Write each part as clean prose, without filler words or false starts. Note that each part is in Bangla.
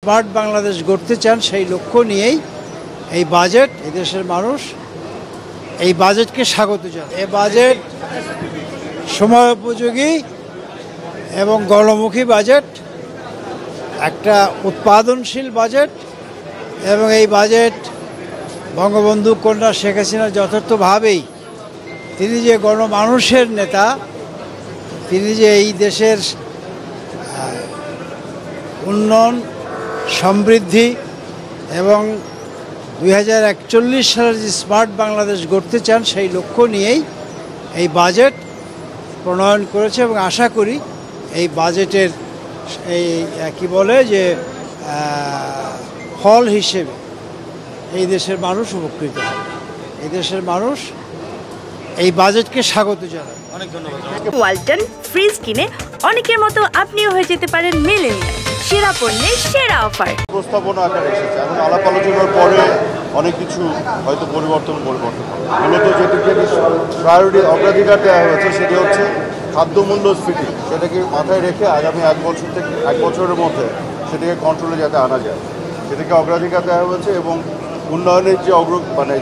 স্মার্ট বাংলাদেশ গড়তে চান সেই লক্ষ্য নিয়েই এই বাজেট এদেশের মানুষ এই বাজেটকে স্বাগত জানায়। এই বাজেট সময়োপযোগী এবং গণমুখী বাজেট, একটা উৎপাদনশীল বাজেট, এবং এই বাজেট বঙ্গবন্ধু কন্যা শেখ হাসিনা যথার্থভাবেই তিনি যে গণমানুষের নেতা, তিনি যে এই দেশের উন্নয়ন, সমৃদ্ধি এবং 2041 সালের যে স্মার্ট বাংলাদেশ গড়তে চান সেই লক্ষ্য নিয়েই এই বাজেট প্রণয়ন করেছে এবং আশা করি এই বাজেটের এই কি বলে যে ফল হিসেবে এই দেশের মানুষ উপকৃত হবে। এই দেশের মানুষ এই বাজেটকে স্বাগত জানায়। অনেক ধন্যবাদ। ওয়ালটন ফ্রিজ কিনে অনেকের মতো আপনিও হয়ে যেতে পারেন মিলেনিয়াল, সেরা পণ্যের সেরা অফার। প্রস্তাবনা আকারে এসেছে, এখন আলাপ আলোচনার পরে অনেক কিছু হয়তো পরিবর্তন হবে। মূলত যেটিকে প্রায়োরিটি অগ্রাধিকার দেওয়া হয়েছে সেটি হচ্ছে খাদ্য মূল্যস্ফীতি, সেটাকে মাথায় রেখে আগামী 1 বছরের মধ্যে সেটাকে কন্ট্রোলে যাতে আনা যায় সেটাকে অগ্রাধিকার দেওয়া হয়েছে, এবং উন্নয়নের যে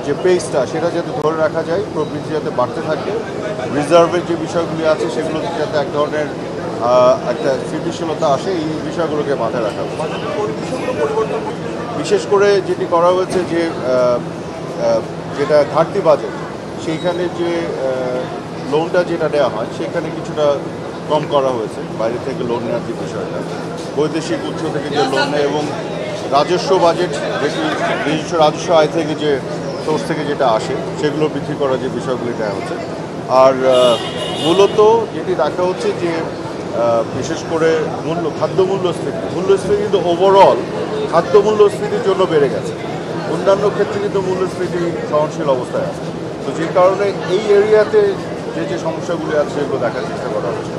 যে পেসটা সেটা যাতে ধরে রাখা যায়, প্রবৃদ্ধি যাতে বাড়তে থাকে, রিজার্ভের যে বিষয়গুলি আছে সেগুলোতে যাতে এক ধরনের একটা স্থিতিশীলতা আসে, এই বিষয়গুলোকে মাথায় রাখা হয়েছে। বিশেষ করে যেটি করা হয়েছে যে যেটা ঘাটতি বাজেট, সেইখানে যে লোনটা যেটা দেওয়া হয় সেখানে কিছুটা কম করা হয়েছে, বাইরে থেকে লোন নেওয়ার যে বিষয়টা, বৈদেশিক উৎস থেকে যে লোন নেয়, এবং রাজস্ব বাজেট যেটি নিজস্ব রাজস্ব আয় থেকে যে সোর্স থেকে যেটা আসে সেগুলো বৃদ্ধি করার যে বিষয়গুলি দেওয়া হচ্ছে। আর মূলত যেটি দেখা হচ্ছে যে বিশেষ করে খাদ্য মূল্যস্ফীতি কিন্তু ওভারঅল খাদ্য মূল্যস্ফীতির জন্য বেড়ে গেছে, অন্যান্য ক্ষেত্রে কিন্তু মূল্যস্ফীতি সহনশীল অবস্থায় আছে। তো যে কারণে এই এরিয়াতে যে সমস্যাগুলি আছে সেগুলো দেখার চেষ্টা করা হচ্ছে।